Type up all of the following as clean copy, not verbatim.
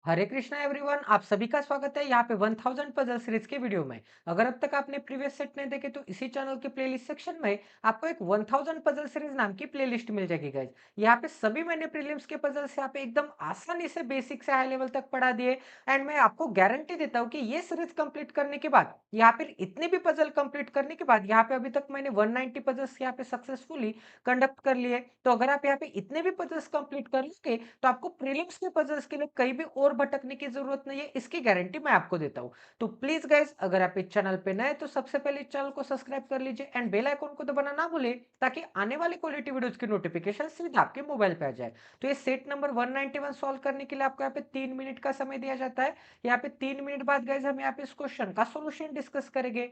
हरे Krishna everyone, आप सभी का स्वागत है यहाँ पे 1000 पजल सीरीज के वीडियो में। अगर अब तक आपने प्रीवियस सेट नहीं देखे तो इसी चैनल के प्लेलिस्ट सेक्शन में आपको एक 1000 पजल सीरीज नाम की प्लेलिस्ट मिल जाएगी गाइज। यहाँ पे सभी मैंने प्रीलिम्स के पजल्स यहाँ पे एकदम आसानी से बेसिक से हाई लेवल तक पढ़ा दिए। एंड मैं आपको गारंटी देता हूँ कि ये सीरीज कंप्लीट करने के बाद यहाँ पे इतने भी पजल कंप्लीट करने के बाद यहाँ पे अभी तक मैंने 190 पजल्स यहाँ पे सक्सेसफुली कंडक्ट कर लिए। तो अगर आप यहाँ पे इतने भी पजल्स कंप्लीट कर लोगे तो आपको प्रीलिम्स के पजल्स के लिए कहीं भी और भटकने की जरूरत नहीं है, इसकी गारंटी मैं आपको देता हूं। तो प्लीज गाइस, अगर आप इस चैनल पे नए तो सबसे पहले इस चैनल को सब्सक्राइब कर लीजिए एंड बेल आइकन को दबाना ना भूले, ताकि आने वाली क्वालिटी वीडियोस की नोटिफिकेशन सीधा आपके मोबाइल पे आ जाए। तो ये सेट नंबर 191 सॉल्व करने के लिए आपको यहाँ पे 3 मिनट का समय दिया जाता है। यहाँ पे 3 मिनट बाद गाइज हम यहाँ पे इस क्वेश्चन का सोल्यूशन डिस्कस करेंगे।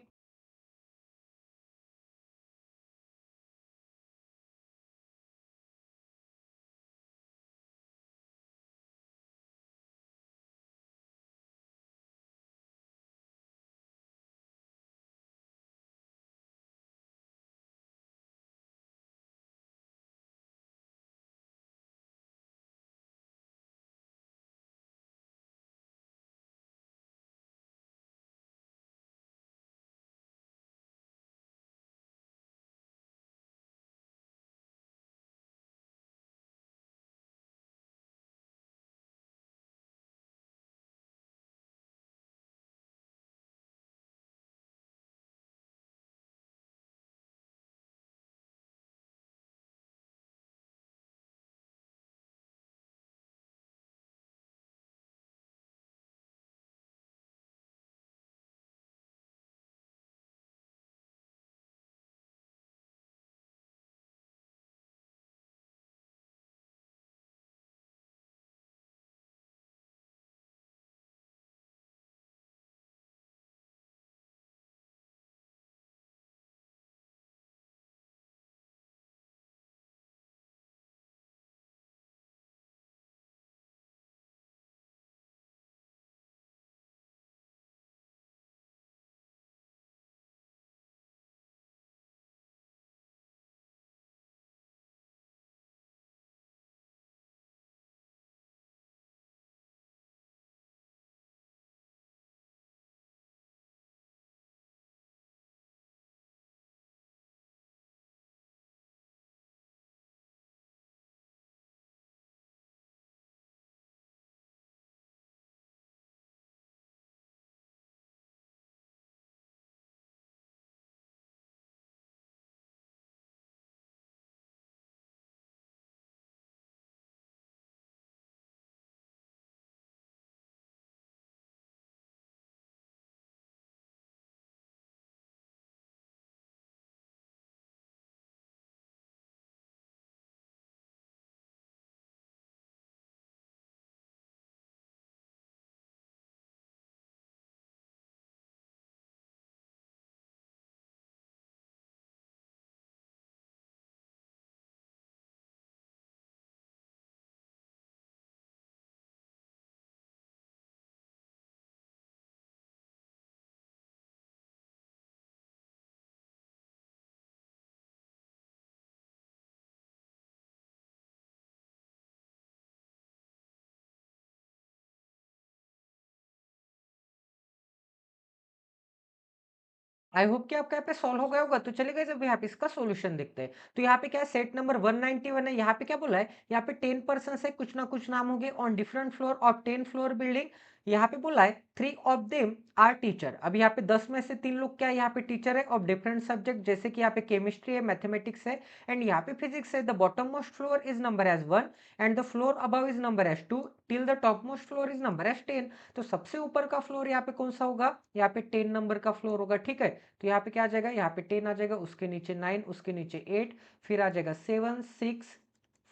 आई होप कि आपका यहाँ पे सॉल्व हो गया होगा। तो चलिए गाइस, अभी यहाँ पे इसका सॉल्यूशन देखते हैं। तो यहाँ पे क्या है, सेट नंबर 191 है। यहाँ पे क्या बोला है, यहाँ पे 10 पर्सन से कुछ ना कुछ नाम होंगे on different floor of 10 floor building. यहाँ पे बोला है 3 ऑफ देम आर टीचर। अब यहाँ पे 10 में से 3 लोग क्या है, यहाँ पे टीचर है ऑफ डिफरेंट सब्जेक्ट, जैसे कि यहाँ पे केमिस्ट्री है, मैथमेटिक्स है एंड यहाँ पे फिजिक्स है। The bottom most floor is number as 1 and the floor above is number as 2 till the top most floor is number as 10। तो सबसे ऊपर का फ्लोर यहाँ पे कौन सा होगा, यहाँ पे 10 नंबर का फ्लोर होगा। ठीक है, तो यहाँ पे क्या आ जाएगा, यहाँ पे 10 आ जाएगा, उसके नीचे 9, उसके नीचे 8, फिर आ जाएगा 7 6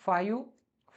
5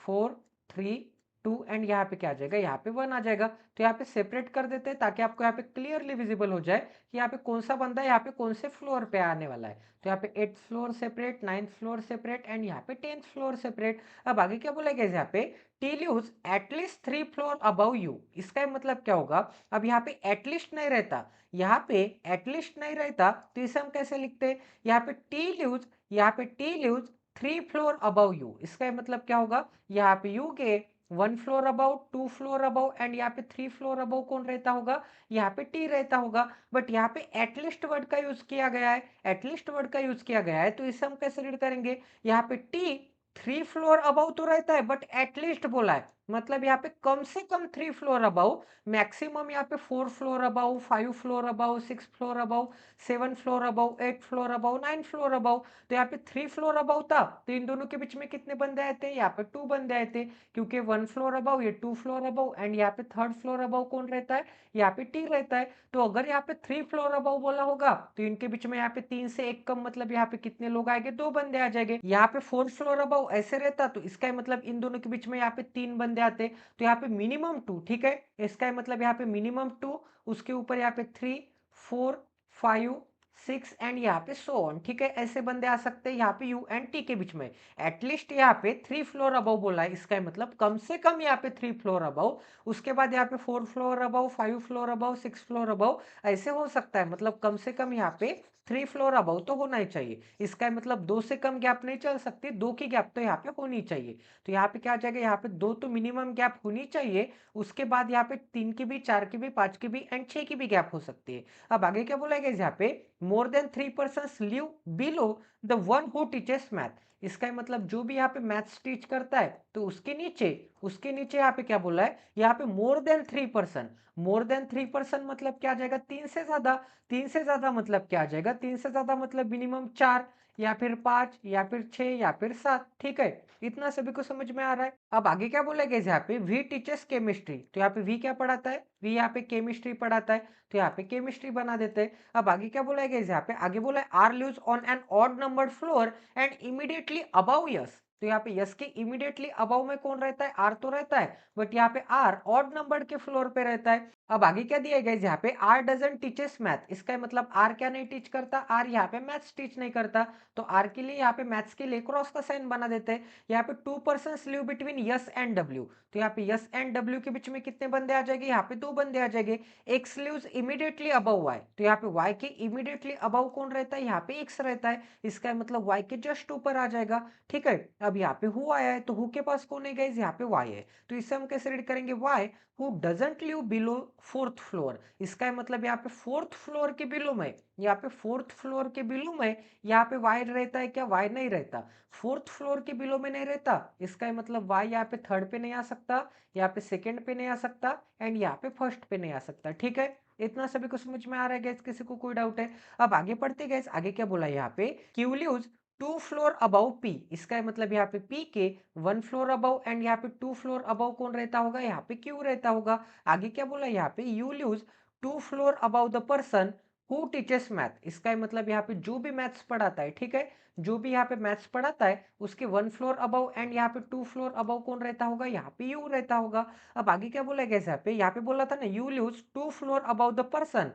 4 3 2 एंड यहाँ पे क्या आ जाएगा, यहाँ पे 1 आ जाएगा। तो यहाँ पे सेपरेट कर देते हैं ताकि आपको यहाँ पे क्लियरली विजिबल हो जाए कि यहाँ पे कौन सा बंदा यहाँ पे कौन से फ्लोर पे आने वाला है। तो यहाँ पे 8th floor separate, 9th floor separate and यहाँ पे 10th फ्लोर सेपरेट। अब आगे क्या बोला गया यहाँ पे, till use at least 3 floor above you. इसका मतलब क्या होगा, अब यहाँ पे एटलीस्ट नहीं रहता, यहाँ पे एटलीस्ट नहीं रहता, तो इसे हम कैसे लिखते हैं, यहाँ पे टी ल्यूज, यहाँ पे टी ल्यूज 3 फ्लोर अबव यू। इसका मतलब क्या होगा, यहाँ पे यू के 1 floor above, 2 floor above and यहाँ पे 3 फ्लोर अबव कौन रहता होगा, यहाँ पे टी रहता होगा। बट यहाँ पे एटलीस्ट वर्ड का यूज किया गया है, एटलीस्ट वर्ड का यूज किया गया है, तो इसे हम कैसे रीड करेंगे, यहाँ पे टी 3 फ्लोर अबव तो रहता है बट एटलीस्ट बोला है, मतलब यहाँ पे कम से कम 3 फ्लोर अबव, मैक्सिमम यहाँ पे 4 floor above, 5 floor above, 6 floor above, 7 floor above, 8 floor above, 9 floor above. तो यहाँ पे 3 फ्लोर अबव था, तो इन दोनों के बीच में कितने बंदे आए थे, यहाँ पे 2 बंदे आए थे, क्योंकि 1 फ्लोर अबव ये 2 फ्लोर अबव एंड यहाँ पे 3rd फ्लोर अबव कौन रहता है, यहाँ पे टी रहता है। तो अगर यहाँ पे 3 फ्लोर अबव बोला होगा तो इनके बीच में यहाँ पे 3 से 1 कम, मतलब यहाँ पे कितने लोग आएंगे, 2 बंदे आ जाएंगे। यहाँ पे 4 फ्लोर अबव ऐसे रहता तो इसका मतलब इन दोनों के बीच में यहाँ पे 3 बंदे आते, तो यहाँ पे मिनिमम 2, ठीक है, इसका मतलब यहाँ पे मिनिमम 2, उसके ऊपर यहाँ पे 3, 4, 5, 6 एंड यहाँ पे सो ऑन, ठीक है, ऐसे बंदे आ सकते हैं यहाँ पे यू एंड टी के बीच में। एटलीस्ट यहाँ पे 3 फ्लोर अबव बोला है, इसका मतलब कम से कम यहाँ पे 3 फ्लोर अबव, उसके बाद यहाँ पे 4 floor above, 5 floor above, 6 floor above, ऐसे हो सकता है, मतलब कम से कम यहाँ पे 3 फ्लोर अबव तो होना ही चाहिए। इसका मतलब 2 से कम गैप नहीं चल सकती, 2 की गैप तो यहाँ पे होनी चाहिए। तो यहाँ पे क्या आ जाएगा, यहाँ पे 2 तो मिनिमम गैप होनी चाहिए, उसके बाद यहाँ पे 3 की भी, 4 की भी, 5 की भी एंड 6 की भी गैप हो सकती है। अब आगे क्या बोला गया यहाँ पे, more than 3 persons live below the one who teaches math. इसका मतलब जो भी यहाँ पे मैथ्स टीच करता है तो उसके नीचे यहाँ पे क्या बोला है, यहाँ पे more than 3 person, more than 3 person मतलब क्या आ जाएगा, 3 से ज्यादा, 3 से ज्यादा मतलब क्या आ जाएगा, 3 से ज्यादा मतलब मिनिमम 4 या फिर 5 या फिर 6 या फिर 7, ठीक है, इतना सभी को समझ में आ रहा है। अब आगे क्या बोला गया यहाँ पे, वी टीचर्स केमिस्ट्री, तो यहाँ पे वी क्या पढ़ाता है, वी यहाँ पे केमिस्ट्री पढ़ाता है, तो यहाँ पे केमिस्ट्री बना देते हैं। अब आगे क्या बोला गया यहाँ पे, आगे बोला है R lives on an odd numbered floor and immediately above S. तो यहाँ पे यस के इमीडिएटली अबव में कौन रहता है, आर तो रहता है, बट यहाँ पे आर ऑड नंबर के फ्लोर पे रहता है। अब आगे क्या दिया गया यहाँ पे, आर डजंट टीचेस मैथ, इसका मतलब आर क्या नहीं टीच करता, आर यहाँ पे मैथ्स टीच नहीं करता, तो आर के लिए यहाँ पे मैथ्स के लिए क्रॉस का साइन बना देते हैं। यहाँ पे 2 persons live between yes and W, तो यहाँ पे यस एंड डब्ल्यू के बीच में कितने बंदे आ जाएंगे, यहाँ पे 2 बंदे आ जाएंगे। X lives immediately above Y, तो यहाँ पे वाई के इमीडिएटली अबव कौन रहता है, यहाँ पे एक्स रहता है, इसका मतलब वाई के जस्ट ऊपर आ जाएगा, ठीक है। अब यहाँ पे हु आया है, तो हु के पास कौन है गाइस, यहाँ पे वाई है, तो इससे हम कैसे रीड करेंगे, Y who doesn't live below 4th floor, इसका मतलब यहाँ पे 4th फ्लोर के बिलो में, यहाँ पे 4th फ्लोर के बिलो में यहाँ पे वाई रहता है क्या, वाई नहीं रहता, 4th फ्लोर के बिलो में नहीं रहता, इसका मतलब वाई यहाँ पे 3rd पे नहीं आ सकता, यहाँ पे 2nd पे नहीं आ सकता एंड यहाँ पे 1st पे नहीं आ सकता, ठीक है। इतना सभी को समझ में आ रहा है गैस, किसी को कोई डाउट है। अब आगे पढ़ते गैस, आगे क्या बोला यहाँ पे, Q lives 2 floor above P, इसका मतलब यहाँ पे पी के 1 फ्लोर अबव एंड यहाँ पे 2 फ्लोर अबव कौन रहता होगा, यहाँ पे क्यू रहता होगा। आगे क्या बोला यहाँ पे, U lives 2 floor above the person who teaches math, इसका मतलब यहाँ पे जो भी मैथ्स पढ़ाता है, ठीक है, जो भी यहाँ पे मैथ्स पढ़ाता है उसके 1 फ्लोर अबव एंड यहाँ पे 2 फ्लोर अबव कौन रहता होगा, यहाँ पे यू रहता होगा। अब आगे क्या बोला गया यहाँ पे बोला था ना, U lives 2 floor above the person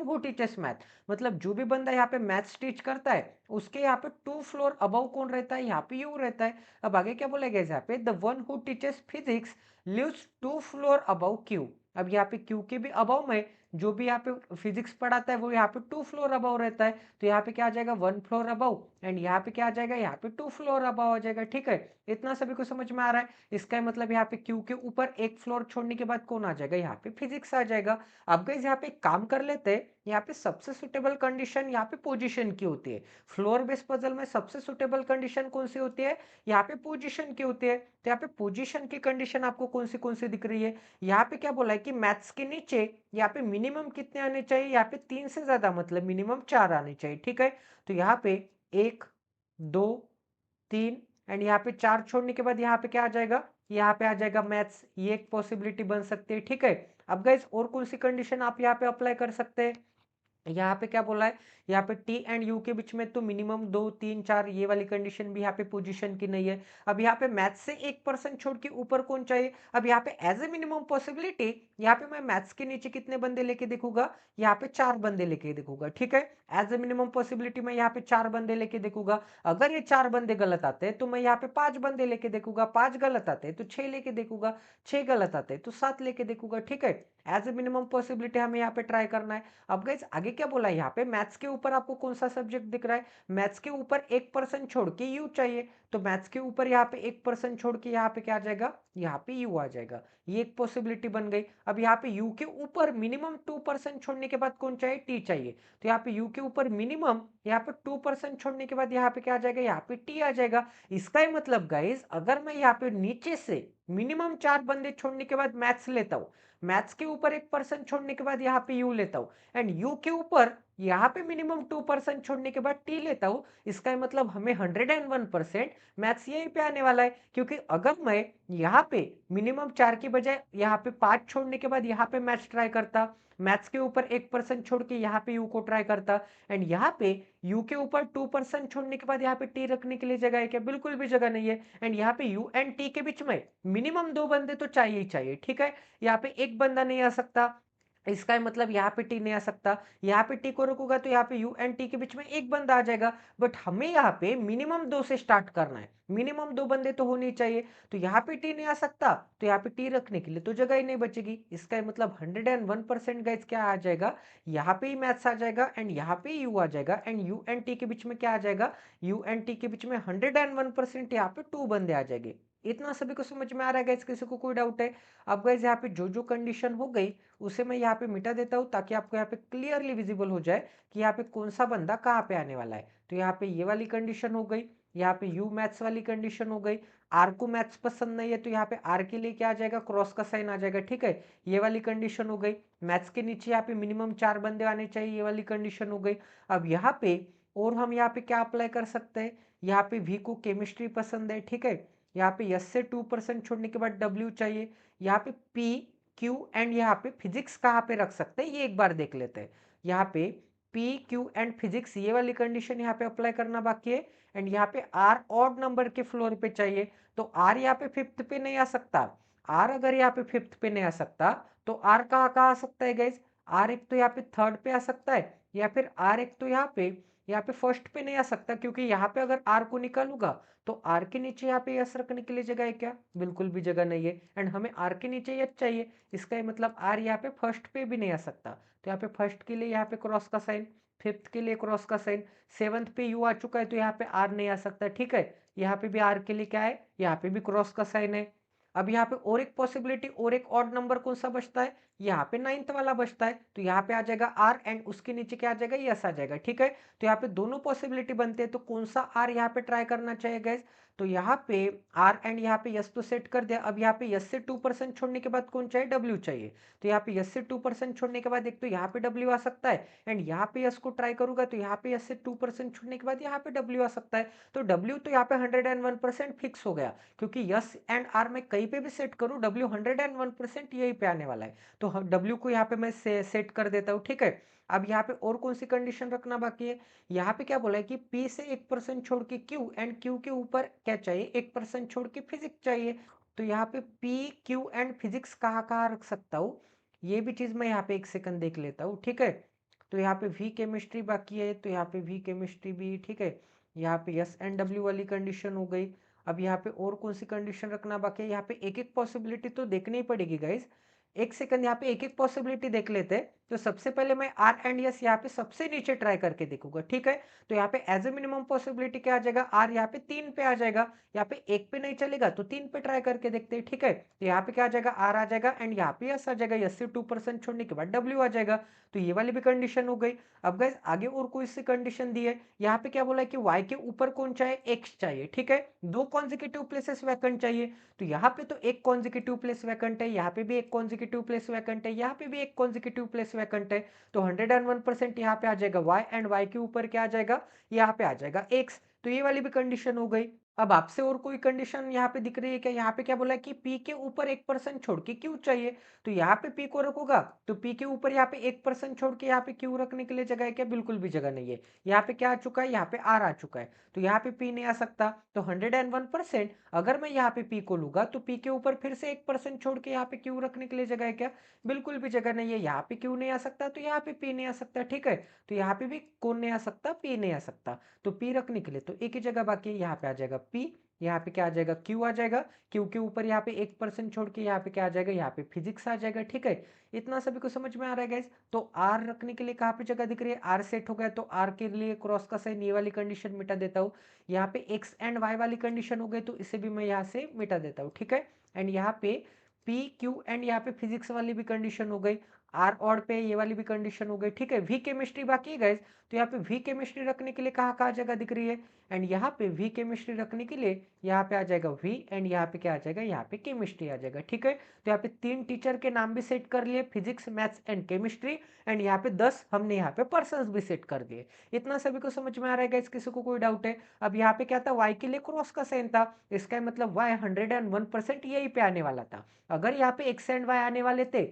who teaches math, मतलब जो भी बंदा यहाँ पे मैथ्स टीच करता है उसके यहाँ पे 2 फ्लोर अबव कौन रहता है, यहाँ पे यू रहता है। अब आगे क्या बोला गया यहाँ पे, the one who teaches physics lives 2 floor above Q, अब यहाँ पे क्यू के भी अबव में जो भी यहाँ पे फिजिक्स पढ़ाता है वो यहाँ पे 2 फ्लोर अबव रहता है, तो यहाँ पे क्या आ जाएगा, 1 फ्लोर अबव एंड यहाँ पे क्या आ जाएगा, यहाँ पे 2 फ्लोर अबव आ जाएगा, ठीक है। इतना सभी को समझ में आ रहा है, इसका मतलब यहाँ पे क्यू के ऊपर एक फ्लोर छोड़ने के बाद कौन आ जाएगा, यहाँ पे फिजिक्स आ जाएगा। अब गाइस यहाँ पे काम कर लेते हैं, यहाँ पे सबसे सुटेबल कंडीशन यहाँ पे पोजीशन की होती है, फ्लोर बेस पजल में सबसे सुटेबल कंडीशन कौन सी होती है, यहाँ पे पोजीशन की होती है। तो यहाँ पे पोजीशन की कंडीशन आपको कौन सी दिख रही है, यहाँ पे क्या बोला है कि मैथ्स के नीचे यहाँ पे मिनिमम कितने आने चाहिए, यहाँ पे 3 से ज्यादा मतलब मिनिमम 4 आने चाहिए, ठीक है। तो यहाँ पे 1, 2, 3 एंड यहाँ पे 4 छोड़ने के बाद यहाँ पे क्या आ जाएगा, यहाँ पे आ जाएगा मैथ्स, ये एक पॉसिबिलिटी बन सकती है, ठीक है। अब गाइस और कौन सी कंडीशन आप यहाँ पे अप्लाई कर सकते हैं, यहाँ पे क्या बोला है, यहाँ पे टी एंड यू के बीच में तो मिनिमम 2, 3, 4 ये वाली कंडीशन भी यहाँ पे पोजीशन की नहीं है। अब यहाँ पे मैथ्स से 1% छोड़ के ऊपर कौन चाहिए, अब यहाँ पे एज ए मिनिमम पॉसिबिलिटी यहाँ पे मैं मैथ्स के नीचे कितने बंदे लेके देखूंगा, यहाँ पे 4 बंदे लेके देखूंगा, ठीक है। एज ए मिनिमम पॉसिबिलिटी मैं यहाँ पे 4 बंदे लेके देखूंगा, अगर ये 4 बंदे गलत आते हैं तो मैं यहाँ पे 5 बंदे लेके देखूंगा, 5 गलत आते हैं तो 6 लेके देखूंगा, 6 गलत आते हैं तो 7 लेके देखूंगा, ठीक है। एज ए मिनिमम पॉसिबिलिटी हमें यहाँ पे ट्राई करना है। अब गाइस आगे क्या बोला है यहाँ पे, मैथ्स के ऊपर आपको कौन सा सब्जेक्ट दिख रहा है, मैथ्स के ऊपर 1% छोड़ के यू चाहिए, तो मैथ्स के ऊपर यहाँ पे 1% छोड़ के यहाँ पे क्या आ जाएगा, यहाँ पे यू आ जाएगा। ये एक पॉसिबिलिटी बन गई। अब यहाँ पे यू के ऊपर मिनिमम 2% छोड़ने के बाद कौन चाहिए, टी चाहिए। तो यहाँ पे यू के ऊपर मिनिमम यहाँ पे 2% छोड़ने के बाद यहाँ पे क्या आ जाएगा, यहाँ पे टी आ जाएगा। इसका ही मतलब गाइस, अगर मैं यहाँ पे नीचे से मिनिमम 4 बंदे छोड़ने के बाद मैथ्स लेता हूँ, मैथ्स के ऊपर 1% छोड़ने के बाद यहाँ पे यू लेता हूँ, एंड यू के ऊपर यहाँ पे मिनिमम 2% छोड़ने के बाद टी लेता हूँ, इसका मतलब हमें 101% मैथ्स यहीं पे आने वाला है। क्योंकि अगर मैं यहाँ पे मिनिमम 4 की बजाय यहाँ पे 5 छोड़ने के बाद यहाँ पे मैथ्स ट्राई करता, मैथ्स के ऊपर 1% छोड़ के यहाँ पे यू को ट्राई करता, एंड यहाँ पे यू के ऊपर 2% छोड़ने के बाद यहाँ पे टी रखने के लिए जगह है क्या, बिल्कुल भी जगह नहीं है। एंड यहाँ पे यू एंड टी के बीच में मिनिमम 2 बंदे तो चाहिए ही चाहिए, ठीक है। यहाँ पे एक बंदा नहीं आ सकता, इसका मतलब यहाँ पे टी नहीं आ सकता। यहाँ पे टी को रोकूंगा तो यहाँ पे यू एंड टी के बीच में एक बंदा आ जाएगा, बट हमें यहाँ पे मिनिमम 2 से स्टार्ट करना है, मिनिमम 2 बंदे तो होने चाहिए। तो यहाँ पे टी नहीं आ सकता, तो यहाँ पे टी रखने के लिए तो जगह ही नहीं बचेगी। इसका मतलब 101% गाइस क्या आ जाएगा, यहाँ पे ही मैथ्स आ जाएगा, एंड यहाँ पे यू आ जाएगा, एंड यू एंड टी के बीच में क्या आ जाएगा, यू एंड टी के बीच में 101% यहाँ पे 2 बंदे आ जाएंगे। इतना सभी को समझ में आ रहा है गाइस, किसी को कोई डाउट है? अब गाइस यहाँ पे जो जो कंडीशन हो गई उसे मैं यहाँ पे मिटा देता हूँ, ताकि आपको यहाँ पे क्लियरली विजिबल हो जाए कि यहाँ पे कौन सा बंदा कहाँ पे आने वाला है। तो यहाँ पे ये वाली कंडीशन हो गई, यहाँ पे यू मैथ्स वाली कंडीशन हो गई। आर को मैथ्स पसंद नहीं है तो यहाँ पे आर के लिए क्या आ जाएगा, क्रॉस का साइन आ जाएगा, ठीक है। ये वाली कंडीशन हो गई। मैथ्स के नीचे यहाँ पे मिनिमम 4 बंदे आने चाहिए, ये वाली कंडीशन हो गई। अब यहाँ पे और हम यहाँ पे क्या अप्लाई कर सकते हैं, यहाँ पे वी को केमिस्ट्री पसंद है, ठीक है। यहाँ पे यस से 2% छोड़ने के बाद डब्ल्यू चाहिए। यहाँ पे पी क्यू एंड यहाँ पे फिजिक्स कहाँ पे रख सकते हैं, ये एक बार देख लेते हैं। यहाँ पे पी क्यू एंड फिजिक्स, ये वाली कंडीशन यहाँ पे अप्लाई करना बाकी है। एंड यहाँ पे आर ऑड नंबर के फ्लोर पे चाहिए, तो आर यहाँ पे 5th पे नहीं आ सकता। आर अगर यहाँ पे 5th पे नहीं आ सकता, तो आर कहाँ कहाँ आ सकता है गाइज, आर एक तो यहाँ पे 3rd पे आ सकता है, या फिर आर एक तो यहाँ पे 1st पे नहीं आ सकता, क्योंकि यहाँ पे अगर आर को निकालूंगा तो आर के नीचे यहाँ पे यस रखने के लिए जगह है क्या, बिल्कुल भी जगह नहीं है। एंड हमें आर के नीचे यस चाहिए, इसका मतलब आर यहाँ पे 1st पे भी नहीं आ सकता, तो यहाँ पे 1st के लिए यहाँ पे क्रॉस का साइन, 5th के लिए क्रॉस का साइन, 7th पे यू आ चुका है तो यहाँ पे आर नहीं आ सकता, ठीक है। यहाँ पे भी आर के लिए क्या है, यहाँ पे भी क्रॉस का साइन है। अब यहाँ पे और एक पॉसिबिलिटी और एक ऑड नंबर कौन सा बचता है, यहाँ पे 9th वाला बचता है, तो यहाँ पे आ जाएगा आर एंड उसके नीचे क्या आ जाएगा, यस आ जाएगा, ठीक है। तो यहाँ पे दोनों पॉसिबिलिटी बनते हैं, तो कौन सा आर यहाँ पे ट्राई करना चाहिए गाइस, तो यहाँ पे आर एंड यहाँ पे यस तो सेट कर दिया। अब यहाँ पे यस से 2% छोड़ने के बाद कौन चाहिए, डब्ल्यू चाहिए। तो यहाँ पे यस से 2% छोड़ने के बाद एक तो यहाँ पे डब्ल्यू आ सकता है, एंड यहाँ पे यस को ट्राई करूंगा तो यहाँ पे यस से 2% छोड़ने के बाद यहाँ पे डब्ल्यू आ सकता है। तो डब्ल्यू तो यहाँ पे 101% फिक्स हो गया, क्योंकि यस एंड आर मैं कहीं पे भी सेट करूँ डब्ल्यू 101% यही पे आने वाला है। तो डब्ल्यू को यहाँ पे मैं सेट कर देता हूँ, ठीक है। अब यहाँ पे और कौन सी कंडीशन रखना बाकी है, यहाँ पे क्या बोला है कि P से 1% छोड़ के Q एंड Q के ऊपर क्या चाहिए, 1% छोड़ के फिजिक्स चाहिए। तो यहाँ पे P Q एंड फिजिक्स कहाँ कहाँ रख सकता हूँ, ये भी चीज़ मैं यहाँ पे एक सेकंड देख लेता हूँ, ठीक है। तो यहाँ पे V केमिस्ट्री बाकी है, तो यहाँ पे V केमिस्ट्री भी, ठीक है। यहाँ पे S एंड W वाली कंडीशन हो गई। अब यहाँ पे और कौन सी कंडीशन रखना बाकी है, यहाँ पे एक एक पॉसिबिलिटी तो देखनी ही पड़ेगी गाइज। एक सेकंड यहाँ पे एक एक पॉसिबिलिटी देख लेते हैं। तो सबसे पहले मैं आर एंड यस यहाँ पे सबसे नीचे ट्राई करके देखूंगा, ठीक है। तो यहाँ पे एज ए मिनिमम पॉसिबिलिटी क्या आ जाएगा, आर यहाँ पे 3 पे आ जाएगा, यहाँ पे 1 पे नहीं चलेगा तो 3 पे ट्राई करके देखते हैं, ठीक है। तो यहाँ पे क्या आ जाएगा, आर आ जाएगा, एंड यहाँ पे यस आ जाएगा, यस से 2% छोड़ने के बाद डब्ल्यू आ जाएगा। तो ये वाली भी कंडीशन हो गई। अब गाइस आगे और कोई सी कंडीशन दी है, यहाँ पे क्या बोला है कि वाई के ऊपर कौन चाहिए, एक्स चाहिए, ठीक है। 2 कॉन्जिक्यूटिव प्लेसेस वैकेंट चाहिए, तो यहाँ पे तो एक कॉन्जिक्यूटिव प्लेस वैकेंट है, यहाँ पे भी एक कॉन्जिक्यूटिव प्लेस वैकेंट है, यहाँ पे भी एक कॉन्जिक्यूटिव प्लेस वैकेंट है। तो 101% यहाँ पे आ जाएगा y, एंड y के ऊपर क्या आ जाएगा, यहाँ पे आ जाएगा x। तो ये वाली भी कंडीशन हो गई। अब आपसे और कोई कंडीशन यहाँ पे दिख रही है क्या, यहाँ पे क्या बोला है कि p के ऊपर 1% छोड़ के q चाहिए, तो यहाँ पे p को रखूंगा तो p के ऊपर यहाँ पे 1% छोड़ के यहाँ पे q रखने के लिए जगह है क्या, बिल्कुल भी जगह नहीं है। यहाँ पे क्या आ चुका है, यहाँ पे r आ चुका है, तो यहाँ पे p नहीं आ सकता। तो 101% अगर मैं यहाँ पे p को लूंगा तो p के ऊपर फिर से 1% छोड़ के यहाँ पे q रखने के लिए जगह है क्या, बिल्कुल भी जगह नहीं है। यहाँ पे क्यू नहीं आ सकता तो यहाँ पे पी नहीं आ सकता, ठीक है। तो यहाँ पे भी कौन नहीं आ सकता, पी नहीं आ सकता। तो पी रखने के लिए तो एक ही जगह बाकी है, यहाँ पे आ जाएगा P, यहाँ पे क्या आ जाएगा Q आ जाएगा, Q के ऊपर यहाँ पे 1% छोड़ के यहाँ पे क्या आ जाएगा, यहाँ पे फिजिक्स आ जाएगा। ठीक है, इतना सभी को समझ में आ रहा है गाइस। तो R रखने के लिए कहाँ पे जगह दिख रही है, R सेट हो गया, तो R के लिए क्रॉस का साइन ये वाली कंडीशन मिटा देता हूँ। यहाँ पे X एंड Y वाली कंडीशन हो गई, तो इसे भी मैं यहाँ से मिटा देता हूँ। ठीक है, एंड यहाँ पे P Q एंड यहाँ पे फिजिक्स वाली भी कंडीशन हो गई, आर ऑड पे ये वाली भी कंडीशन हो गई। ठीक है, वी केमिस्ट्री बाकी है गाइस, तो यहाँ पे वी केमिस्ट्री रखने के लिए कहाँ कहाँ जगह दिख रही है, एंड यहाँ पे वी केमिस्ट्री रखने के लिए यहाँ पे आ जाएगा वी, एंड यहाँ पे क्या आ जाएगा, यहाँ पे केमिस्ट्री आ जाएगा। ठीक है, तो यहाँ पे 3 टीचर के नाम भी सेट कर लिए, physics maths and chemistry, and यहाँ पे 10 हमने यहाँ पे पर्सन भी सेट कर दिए। इतना सभी को समझ में आ रहा है गाइस, किसी को कोई डाउट है? अब यहाँ पे क्या था, वाई के लिए क्रॉस का साइन था, इसका मतलब वाई 101% यही पे आने वाला था। अगर यहाँ पे एक्स एंड वाई आने वाले थे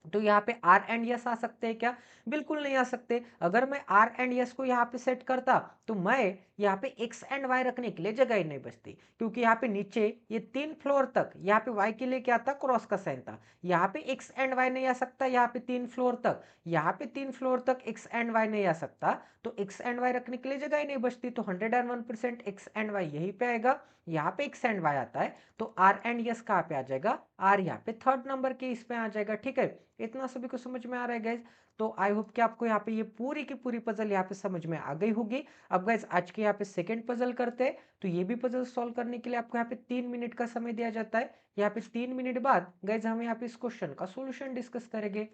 तो यहाँ पे आर एंड यस आ सकते हैं क्या? बिल्कुल नहीं आ सकते। अगर मैं आर एंड यस को यहाँ पे सेट करता तो मैं यहाँ पे एक्स एंड वाई रखने के लिए जगह ही नहीं बचती, क्योंकि यहाँ पे नीचे ये 3 फ्लोर तक यहाँ पे वाई के लिए क्या था, क्रॉस का साइन था। यहाँ पे एक्स एंड वाई नहीं आ सकता, यहाँ पे 3 फ्लोर तक, यहाँ पे 3 फ्लोर तक एक्स एंड वाई नहीं आ सकता, तो एक्स एंड वाई रखने के लिए जगह ही नहीं बचती, तो 101% एक्स एंड वाई यहीं पे आएगा। यहाँ पे एक्स एंड वाई आता है, तो आर एंड यस कहाँ पे आ जाएगा, आर यहाँ पे थर्ड नंबर के इस पे आ जाएगा। ठीक है, इतना सभी को समझ में आ रहा है गाइज। तो आई होप कि आपको यहाँ पे ये पूरी की पूरी पजल यहाँ पे समझ में आ गई होगी। अब गाइज आज के यहाँ पे सेकंड पजल करते हैं, तो ये भी पजल सॉल्व करने के लिए आपको यहाँ पे 3 मिनट का समय दिया जाता है। यहाँ पे 3 मिनट बाद गाइज हम यहाँ पे इस क्वेश्चन का सोल्यूशन डिस्कस करेंगे।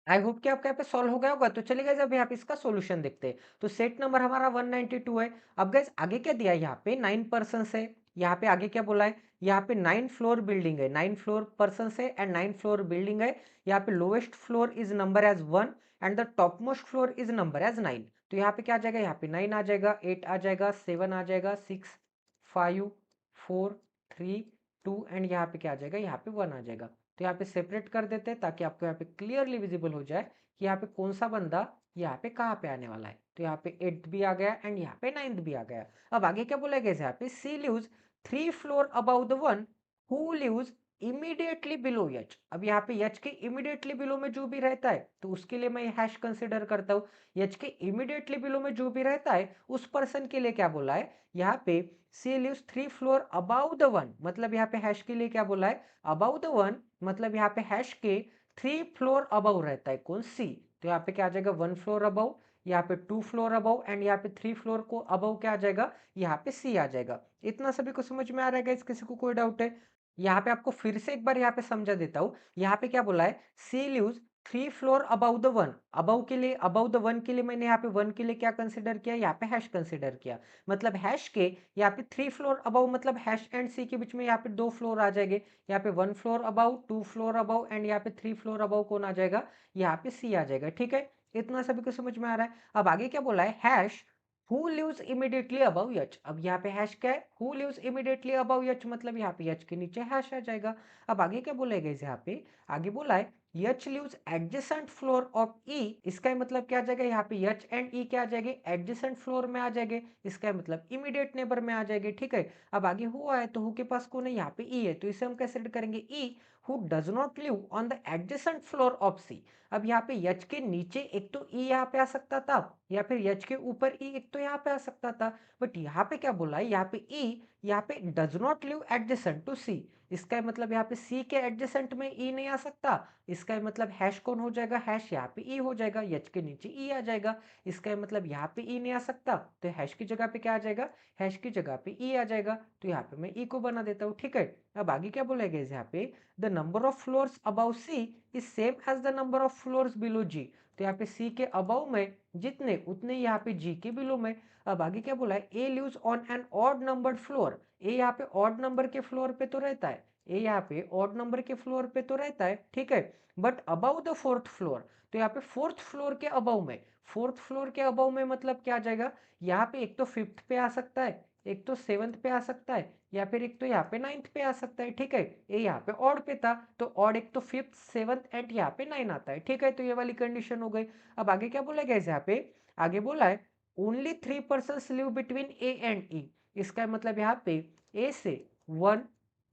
आई होप कि आपका यहाँ पे सॉल्व हो गया होगा। तो चलिए गाइस अब यहाँ पे इसका सॉल्यूशन देखते हैं। तो सेट नंबर हमारा 192 है। अब गाइस आगे क्या दिया है, यहाँ पे 9 पर्सन है। यहाँ पे आगे क्या बोला है, यहाँ पे 9 फ्लोर बिल्डिंग है, 9 फ्लोर पर्सन है एंड 9 फ्लोर बिल्डिंग है। यहाँ पे lowest floor is number as 1 and the top most floor is number as 9। तो यहाँ पे क्या आ जाएगा, यहाँ पे 9 आ जाएगा, 8 आ जाएगा, 7 आ जाएगा, 6 5 4 3 2 एंड यहाँ पे क्या आ जाएगा, यहाँ पे 1 आ जाएगा। तो यहाँ पे सेपरेट कर देते हैं ताकि आपको यहाँ पे क्लियरली विजिबल हो जाए कि यहाँ पे कौन सा बंदा यहाँ पे कहाँ पे आने वाला है। तो यहाँ पे 8th भी आ गया एंड यहाँ पे 9th भी आ गया। अब आगे क्या बोला गया, यहाँ पे C lives 3 floor above the one who lives immediately below H. अब यहाँ पे एच के इमीडिएटली बिलो में जो भी रहता है तो उसके लिए मैं हैश कंसिडर करता हूँ। एच के इमीडिएटली बिलो में जो भी रहता है उस पर्सन के लिए क्या बोला है, यहाँ पे C lives 3 floor above the one, मतलब यहाँ पे हैश के लिए क्या बोला है, अबाउ द वन, मतलब यहाँ पे हैश के 3 फ्लोर अबाउ रहता है कौन, सी। तो यहाँ पे क्या आ जाएगा, 1 फ्लोर अबाउ, यहाँ पे 2 फ्लोर अबाउ एंड यहाँ पे 3 फ्लोर को अबाउ क्या आ जाएगा, यहाँ पे सी आ जाएगा। इतना सभी को समझ में आ रहा है गाइस, किसी को कोई डाउट है? यहाँ पे आपको फिर से एक बार यहाँ पे समझा देता हूँ। यहाँ पे क्या बोला है, C lives 3 floor above the one, above के लिए, अबाउ द वन के लिए मैंने यहाँ पे वन के लिए क्या कंसिडर किया, यहाँ पे हैश कंसिडर किया। मतलब हैश के यहाँ पे 3 फ्लोर अबाउ, मतलब हैश एंड सी के बीच में यहाँ पे 2 फ्लोर आ जाएंगे। यहाँ पे 1 फ्लोर अबाउ, 2 फ्लोर अबाउ एंड यहाँ पे 3 फ्लोर अबाउ कौन आ जाएगा, यहाँ पे सी आ जाएगा। ठीक है, इतना सभी को समझ में आ रहा है? अब आगे क्या बोला है, hash who lives immediately above H. अब यहाँ पे हैश क्या है, who lives immediately above H, मतलब यहाँ पे एच के नीचे हैश आ जाएगा। अब आगे क्या बोलेगा यहाँ पे, आगे बोला है H lives adjacent floor of E. इसका मतलब क्या आ जाएगा, यहाँ पे एच एंड ई क्या आ जाएंगे, एडजेसेंट फ्लोर में आ जाएंगे। इसका मतलब इमीडिएट नेबर में आ जाएंगे। ठीक है, अब आगे हु आए तो हु के पास कौन है, यहाँ पे ई है, तो इसे हम कैसे रीड करेंगे, E who does not live on the adjacent floor of C. अब यहाँ पे एच के नीचे एक तो ई यहाँ पे आ सकता था, या फिर एच के ऊपर ई एक तो यहाँ पे आ सकता था, बट यहाँ पे क्या बोला है, यहाँ पे ई यहाँ पे does not live adjacent to C. इसका मतलब यहाँ पे सी के एडजेसेंट में ई नहीं आ सकता। इसका मतलब हैश कौन हो जाएगा, हैश यहाँ पे ई हो जाएगा, एच के नीचे ई आ जाएगा। इसका मतलब यहाँ पे ई नहीं आ सकता, तो हैश की जगह पे क्या आ जाएगा, हैश की जगह पे ई आ जाएगा। तो यहाँ पे मैं ई को बना देता हूँ। ठीक है, अब आगे क्या बोलेगा यहाँ पे, the number of floors above C is same as the number of floors below G. तो यहाँ पे सी के अबाउ में जितने उतने यहाँ पे जी के बिलो में। अब आगे क्या बोला है, A lives on an odd numbered floor. A यहाँ पे ऑड नंबर के फ्लोर पे तो रहता है, ए यहाँ पे ऑड नंबर के फ्लोर पे तो रहता है। ठीक है, but about the fourth floor, तो यहाँ पे फोर्थ फ्लोर के अबाउ में, फोर्थ फ्लोर के अबाउ में मतलब क्या आ जाएगा, यहाँ पे एक तो फिफ्थ पे आ सकता है, एक तो सेवंथ पे आ सकता है, या फिर एक तो यहाँ पे नाइन्थ पे आ सकता है। ठीक है, ये यहाँ पे ऑड पे था, तो ऑड एक तो फिफ्थ सेवंथ एंड यहाँ पे 9 आता है। ठीक है, तो ये वाली कंडीशन हो गई। अब आगे क्या बोला गया यहाँ पे, आगे बोला है only 3 person live between A and E. इसका मतलब यहाँ पे ए से 1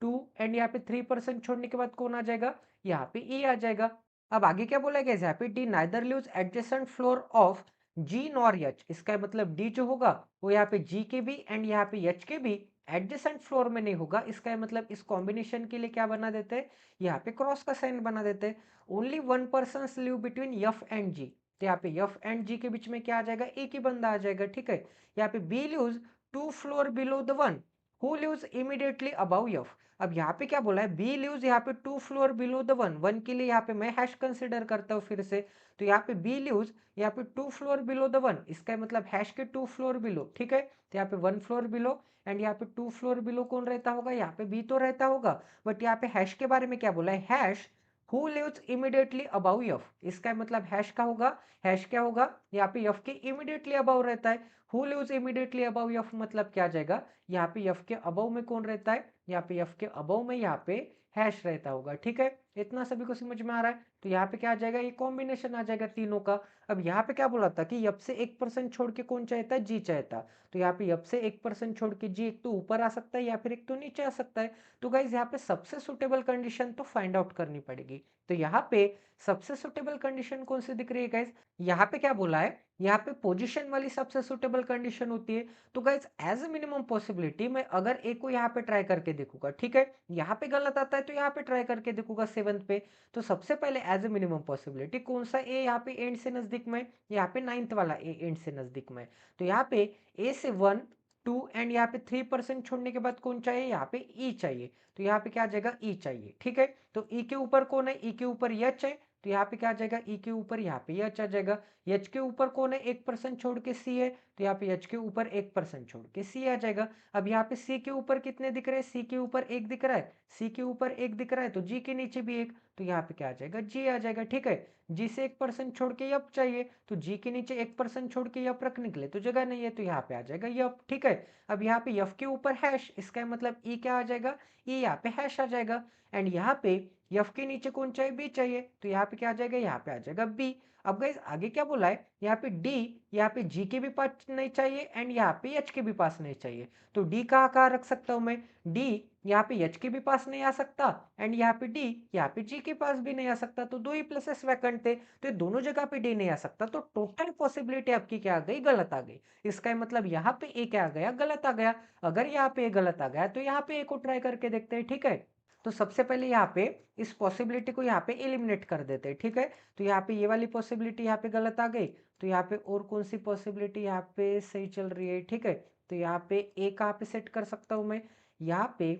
2 एंड यहाँ पे 3% छोड़ने के बाद कौन आ जाएगा, यहाँ पे ई आ जाएगा। अब आगे क्या बोला गया यहाँ पे, D neither lives adjacent floor of G nor H. इसका मतलब डी जो होगा वो यहाँ पे जी के भी एंड यहाँ पे एच के भी एडजेसेंट फ्लोर में नहीं होगा। इसका मतलब इस कॉम्बिनेशन के लिए क्या बना देते हैं, यहाँ पे क्रॉस का साइन बना देते हैं। Only 1 person live between F and G. तो यहाँ पे एफ एंड जी के बीच में क्या आ जाएगा, एक ही बंदा आ जाएगा। ठीक है, यहाँ पे B lives 2 floor below the one who lives immediately above F. अब यहाँ पे क्या बोला है, बी लिव्स यहाँ पे 2 floor below the one, one के लिए यहाँ पे मैं हैश कंसिडर करता हूँ फिर से। तो यहाँ पे बी लिव्स यहाँ पे 2 फ्लोर बिलो द वन, इसका मतलब हैश के 2 फ्लोर बिलो। ठीक है, तो यहाँ पे 1 फ्लोर बिलो एंड यहाँ पे 2 फ्लोर बिलो कौन रहता होगा, यहाँ पे बी तो रहता होगा। बट यहाँ पे हैश के बारे में क्या बोला है, hash who lives immediately above F. इसका मतलब हैश का होगा, हैश क्या होगा, यहाँ पे एफ के इमीडिएटली अबाउ रहता है। Who lives immediately above F मतलब क्या आ जाएगा, यहाँ पे एफ के अबाउ में कौन रहता है, यहाँ पे एफ के अबाउ में यहाँ पे हैश रहता होगा। ठीक है, इतना सभी को समझ में आ रहा है? तो यहाँ पे क्या आ जाएगा, ये कॉम्बिनेशन आ जाएगा तीनों का। अब यहाँ पे क्या बोला था कि एफ से 1% छोड़ के कौन चाहता है, जी चाहता। तो यहाँ पे एफ से 1% छोड़ के जी एक तो ऊपर आ सकता है या फिर एक तो नीचे आ सकता है। तो गाइज यहाँ पे सबसे सुटेबल कंडीशन तो फाइंड आउट करनी पड़ेगी। तो यहाँ पे सबसे सुटेबल कंडीशन कौन सी दिख रही है गाइज, यहाँ पे क्या बोला है, यहाँ पे पोजीशन वाली सबसे सुटेबल कंडीशन होती है। तो guys as a minimum possibility मैं अगर ए को यहाँ पे ट्राई करके देखूंगा, ठीक है, यहाँ पे गलत आता है तो यहाँ पे ट्राई करके देखूंगा 7th पे। तो सबसे पहले एज ए मिनिमम पॉसिबिलिटी कौन सा ए यहाँ पे एंड से नजदीक में, यहाँ पे 9th वाला ए एंड से नजदीक में। तो यहाँ पे ए से 1 2 एंड यहाँ पे 3% छोड़ने के बाद कौन चाहिए, यहाँ पे ई चाहिए। तो यहाँ पे क्या आ जाएगा, ई चाहिए। ठीक है, तो ई के ऊपर कौन है, ई के ऊपर एच है, तो यहाँ पे क्या आ जाएगा, ई के ऊपर यहाँ पे एच आ जाएगा। एच के ऊपर कौन है, 1% छोड़ के सी है, तो यहाँ पे एच के ऊपर 1% छोड़ के सी आ जाएगा। अब यहाँ पे सी के ऊपर कितने दिख रहे हैं, सी के ऊपर 1 दिख रहा है, सी के ऊपर 1 दिख रहा है, तो जी के नीचे भी 1, तो यहाँ पे क्या आ जाएगा, जी आ जाएगा। ठीक है, जी से 1% छोड़ के यप चाहिए, तो जी के नीचे 1% छोड़ के यप रखने के लिए तो जगह नहीं है, तो यहाँ पे आ जाएगा यप। ठीक है, अब यहाँ पे यफ के ऊपर हैश, इसका मतलब ई क्या आ जाएगा, ई यहाँ पे हैश आ जाएगा। एंड यहाँ पे यफ के नीचे कौन चाहिए, बी चाहिए, तो यहाँ पे क्या आ जाएगा, यहाँ पे आ जाएगा बी। अब गाइस आगे क्या बोला है, यहाँ पे डी, यहाँ पे जी के भी पास नहीं चाहिए एंड यहाँ पे एच के भी पास नहीं चाहिए, तो डी कहाँ कहाँ रख सकता हूँ मैं, डी यहाँ पे एच के भी पास नहीं आ सकता एंड यहाँ पे डी यहाँ पे जी के पास भी नहीं आ सकता, तो दो ही प्लेसेस वैकेंट थे, तो ये दोनों जगह पे डी नहीं आ सकता, तो टोटल पॉसिबिलिटी आपकी क्या आ गई, गलत आ गई। इसका मतलब यहाँ पे ए क्या आ गया, गलत आ गया। अगर यहाँ पे ए गलत आ गया तो यहाँ पे ए को ट्राई करके देखते हैं। ठीक है, तो सबसे पहले यहाँ पे इस पॉसिबिलिटी को यहाँ पे एलिमिनेट कर देते हैं। ठीक है, तो यहाँ पे ये वाली पॉसिबिलिटी यहाँ पे गलत आ गई, तो यहाँ पे और कौन सी पॉसिबिलिटी यहाँ पे सही चल रही है। ठीक है, तो यहाँ पे ए कहाँ पे सेट कर सकता हूँ मैं, यहाँ पे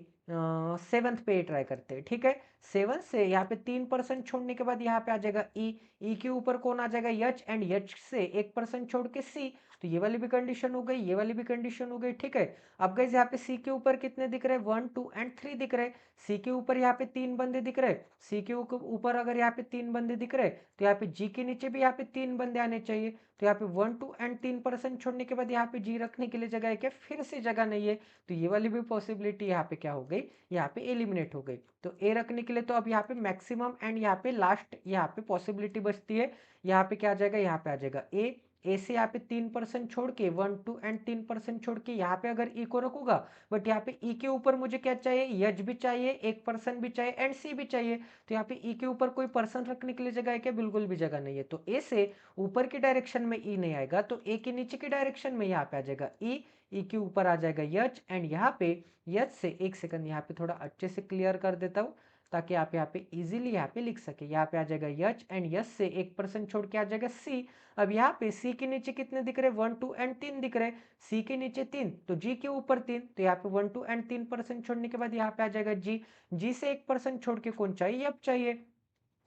7th पे ट्राई करते हैं। ठीक है, 7 से यहाँ पे 3% छोड़ने के बाद यहाँ पे आ जाएगा ई, ई के ऊपर कौन आ जाएगा, एच, एंड एच से 1% छोड़ के सी, तो ये वाली भी कंडीशन हो गई, ये वाली भी कंडीशन हो गई। ठीक है, अब गाइस यहाँ पे सी के ऊपर कितने दिख रहे हैं, 1 2 एंड 3 दिख रहे हैं। सी के ऊपर यहाँ पे 3 बंदे दिख रहे हैं, सी के ऊपर अगर यहाँ पे 3 बंदे दिख रहे हैं, तो यहाँ पे जी के नीचे भी यहाँ पे 3 बंदे आने चाहिए, तो यहाँ पे 1 2 एंड 3% छोड़ने के बाद यहाँ पे जी रखने के लिए जगह है क्या, फिर से जगह नहीं है, तो ये वाली भी पॉसिबिलिटी यहाँ पे क्या हो गई, यहाँ पे एलिमिनेट हो गई। तो ए रखने के लिए तो अब यहाँ पे मैक्सिमम एंड यहाँ पे लास्ट यहाँ पे पॉसिबिलिटी बचती है, यहाँ पे क्या आ जाएगा, यहाँ पे आ जाएगा ए, ए से यहाँ पे 3% छोड़ के 1 2 एंड 3% छोड़ के यहाँ पे अगर ई को रखूंगा, बट यहाँ पे ई के ऊपर मुझे क्या चाहिए, एच भी चाहिए, 1% भी चाहिए एंड सी भी चाहिए, तो यहाँ पे ई के ऊपर कोई पर्सन रखने के लिए जगह है क्या, बिल्कुल भी जगह नहीं है, तो ए से ऊपर की डायरेक्शन में ई नहीं आएगा, तो ए के नीचे की डायरेक्शन में यहाँ पे आ जाएगा ई, ई के ऊपर आ जाएगा एच, एंड यहाँ पे एच से, एक सेकंड यहाँ पे थोड़ा अच्छे से क्लियर कर देता हूँ ताकि आप यहाँ पे इजीली यहाँ पे लिख सके, यहाँ पे आ जाएगा एच, एंड एच से 1% छोड़ के आ जाएगा सी। अब यहाँ पे सी के नीचे कितने दिख रहे हैं, 1 2 एंड 3 दिख रहे हैं, सी के नीचे 3 तो जी के ऊपर 3, तो यहाँ पे 1 2 एंड 3% छोड़ने के बाद यहाँ पे आ जाएगा जी, जी से 1% छोड़ के कौन चाहिए, अब चाहिए,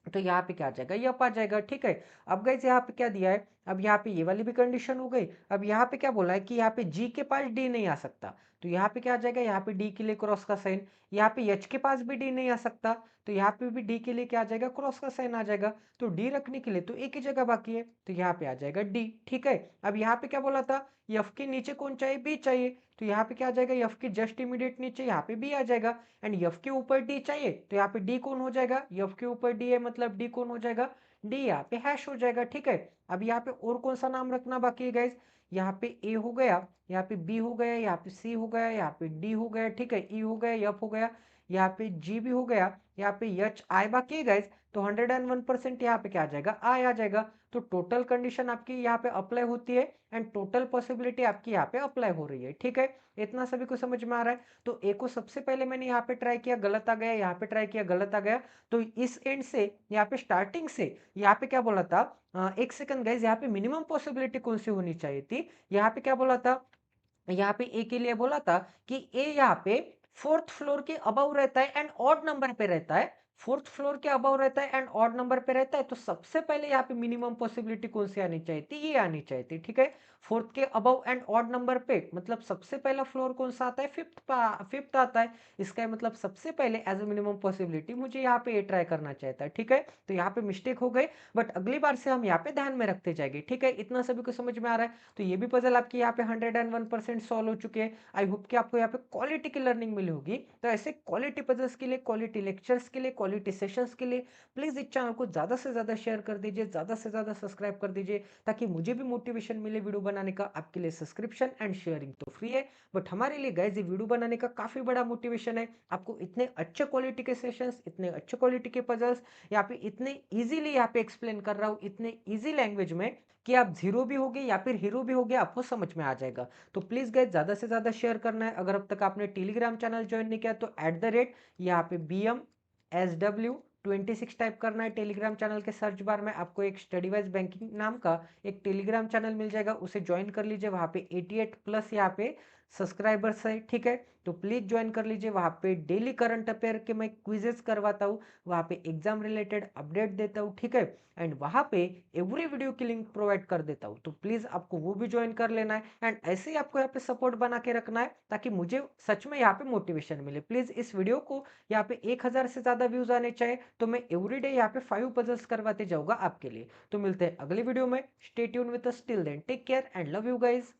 तो यहाँ पे क्या आ जाएगा, यप आ जाएगा। ठीक है, अब गाइस यहाँ पे क्या दिया है, अब यहाँ पे ये वाली भी कंडीशन हो गई। अब यहाँ पे क्या बोला है कि यहाँ पे जी के पास डी नहीं आ सकता, तो यहाँ पे क्या आ जाएगा, यहाँ पे डी के लिए क्रॉस का साइन, यहाँ पे एच के पास भी डी नहीं आ सकता, तो यहाँ पे भी डी के लिए क्या आ जाएगा, क्रॉस का साइन आ जाएगा, तो डी रखने के लिए तो एक ही जगह बाकी है, तो यहाँ पे आ जाएगा डी। ठीक है, अब यहाँ पे क्या बोला था, एफ के नीचे कौन चाहिए, बी चाहिए, तो यहाँ पे क्या आ जाएगा, एफ के जस्ट इमीडिएट नीचे यहाँ पे बी आ जाएगा, एंड एफ के ऊपर डी चाहिए, तो यहाँ पे डी कौन हो जाएगा, एफ के ऊपर डी है मतलब डी कौन हो जाएगा, डी यहाँ पे हैश हो जाएगा। ठीक है, अब यहाँ पे और कौन सा नाम रखना बाकी है गाइज, यहाँ पे ए हो गया, यहाँ पे बी हो गया, यहाँ पे सी हो गया, यहाँ पे डी हो गया, ठीक है, ई हो गया, एफ हो गया, यहाँ पे जी भी हो गया, यहाँ पे एच आई बाकी है गाइज, तो 101% यहाँ पे क्या आ जाएगा, आई आ जाएगा, तो टोटल कंडीशन आपकी यहाँ पे अप्लाई होती है एंड टोटल पॉसिबिलिटी आपकी यहाँ पे अप्लाई हो रही है। ठीक है, इतना सभी को समझ में आ रहा है, तो ए को सबसे पहले मैंने यहाँ पे ट्राई किया, गलत आ गया, यहाँ पे ट्राई किया, गलत आ गया, तो इस एंड से यहाँ पे स्टार्टिंग से यहाँ पे क्या बोला था, एक सेकंड गाइज, यहाँ पे मिनिमम पॉसिबिलिटी कौन सी होनी चाहिए थी, यहाँ पे क्या बोला था, यहाँ पे ए के लिए बोला था कि ए यहाँ पे 4th फ्लोर के अबव रहता है एंड ऑड नंबर पे रहता है, 4th फ्लोर के अबव रहता है एंड ऑड नंबर पे रहता है, तो सबसे पहले यहाँ पे मिनिमम पॉसिबिलिटी कौन सी आनी चाहिए थी, ये आनी चाहिए थी। ठीक है, 4th के अबव एंड ऑड नंबर पे मतलब सबसे पहला फ्लोर कौन सा आता है, फिफ्थ आता है, इसका मतलब सबसे पहले एज ए मिनिमम पॉसिबिलिटी मुझे यहाँ पे ए ट्राई करना चाहता है। ठीक है, तो यहाँ पे मिस्टेक हो गई, बट अगली बार से हम यहाँ पे ध्यान में रखते जाएंगे। ठीक है, इतना सभी को समझ में आ रहा है, तो ये भी पजल आपकी यहाँ पे 101% सॉल्व हो चुके हैं। आई होप कि आपको यहाँ पे क्वालिटी की लर्निंग मिली होगी, तो ऐसे क्वालिटी पजल्स के लिए, क्वालिटी लेक्चर्स के लिए, क्वालिटी सेशंस के लिए प्लीज इस चैनल को ज्यादा से ज्यादा शेयर कर दीजिए, ज्यादा से ज्यादा सब्सक्राइब कर दीजिए, ताकि मुझे भी मोटिवेशन मिले वीडियो बनाने का। आपके लिए सब्सक्रिप्शन एंड शेयरिंग तो फ्री है, बट हमारे लिए गाइस ये वीडियो बनाने का काफी बड़ा मोटिवेशन है। आपको इतने अच्छे क्वालिटी के सेशंस, इतने अच्छे क्वालिटी के पजल्स यहाँ पे इतने इजीली यहाँ पे एक्सप्लेन कर रहा हूँ, इतने इजी लैंग्वेज में कि आप जीरो भी होगे या फिर हीरो भी होगे, आपको समझ में आ जाएगा। तो प्लीज गाइस ज्यादा से ज्यादा शेयर करना है। अगर अब तक आपने टेलीग्राम चैनल ज्वाइन नहीं किया तो यहाँ पे BMSW26 टाइप करना है, टेलीग्राम चैनल के सर्च बार में आपको एक स्टडी वाइज बैंकिंग नाम का एक टेलीग्राम चैनल मिल जाएगा, उसे ज्वाइन कर लीजिए। वहाँ पे 88+ यहाँ पे सब्सक्राइबर्स है, ठीक है। तो प्लीज़ ज्वाइन कर लीजिए, वहाँ पे डेली करंट अफेयर के मैं क्विजेस करवाता हूँ, वहाँ पे एग्जाम रिलेटेड अपडेट देता हूँ, ठीक है। एंड वहाँ पे एवरी वीडियो की लिंक प्रोवाइड कर देता हूँ, तो प्लीज़ आपको वो भी ज्वाइन कर लेना है। एंड ऐसे ही आपको यहाँ पे सपोर्ट बना के रखना है, ताकि मुझे सच में यहाँ पे मोटिवेशन मिले। प्लीज़ इस वीडियो को यहाँ पे 1000 से ज़्यादा व्यूज़ आने चाहिए, तो मैं एवरीडे यहाँ पे 5 पजल्स करवाते जाऊँगा आपके लिए। तो मिलते हैं अगली वीडियो में। Stay tune with us, till then take care and love you guys.